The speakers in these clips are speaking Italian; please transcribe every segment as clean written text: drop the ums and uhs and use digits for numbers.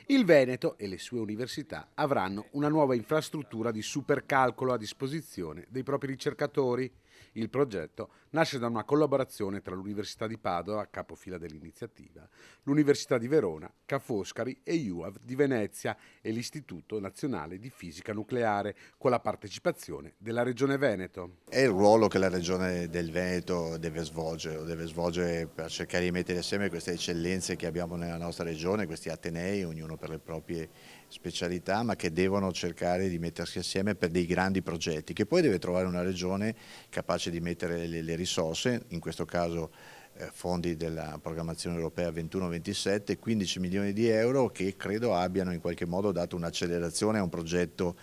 Il Veneto e le sue università avranno una nuova infrastruttura di supercalcolo a disposizione dei propri ricercatori. Il progetto nasce da una collaborazione tra l'Università di Padova, capofila dell'iniziativa, l'Università di Verona, Ca' Foscari e UAV di Venezia e l'Istituto Nazionale di Fisica Nucleare, con la partecipazione della Regione Veneto. È il ruolo che la Regione del Veneto deve svolgere per cercare di mettere assieme queste eccellenze che abbiamo nella nostra regione, questi atenei, ognuno per le proprie specialità, ma che devono cercare di mettersi assieme per dei grandi progetti, che poi deve trovare una regione capace di mettere le risorse, in questo caso fondi della programmazione europea 21-27, 15 milioni di euro che credo abbiano in qualche modo dato un'accelerazione a un progetto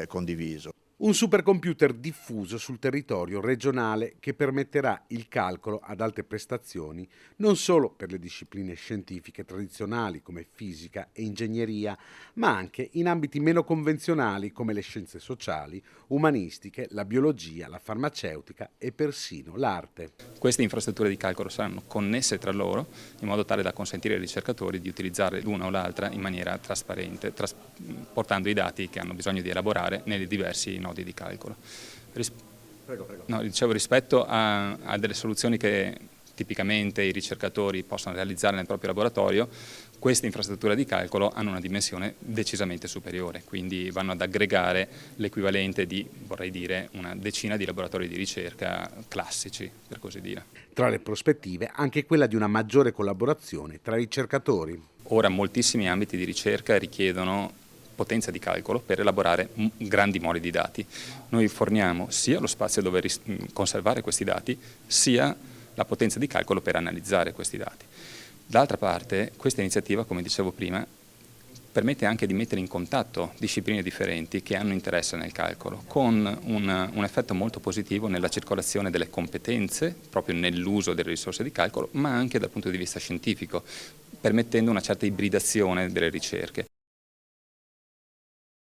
condiviso. Un supercomputer diffuso sul territorio regionale che permetterà il calcolo ad alte prestazioni non solo per le discipline scientifiche tradizionali come fisica e ingegneria, ma anche in ambiti meno convenzionali come le scienze sociali, umanistiche, la biologia, la farmaceutica e persino l'arte. Queste infrastrutture di calcolo saranno connesse tra loro in modo tale da consentire ai ricercatori di utilizzare l'una o l'altra in maniera trasparente, portando i dati che hanno bisogno di elaborare nei diversi nodi di calcolo. No, dicevo, rispetto a delle soluzioni che tipicamente i ricercatori possono realizzare nel proprio laboratorio, queste infrastrutture di calcolo hanno una dimensione decisamente superiore, quindi vanno ad aggregare l'equivalente di, vorrei dire, una decina di laboratori di ricerca classici, per così dire. Tra le prospettive anche quella di una maggiore collaborazione tra ricercatori. Ora moltissimi ambiti di ricerca richiedono potenza di calcolo per elaborare grandi mole di dati. Noi forniamo sia lo spazio dove conservare questi dati, sia la potenza di calcolo per analizzare questi dati. D'altra parte, questa iniziativa, come dicevo prima, permette anche di mettere in contatto discipline differenti che hanno interesse nel calcolo, con un effetto molto positivo nella circolazione delle competenze, proprio nell'uso delle risorse di calcolo, ma anche dal punto di vista scientifico, permettendo una certa ibridazione delle ricerche.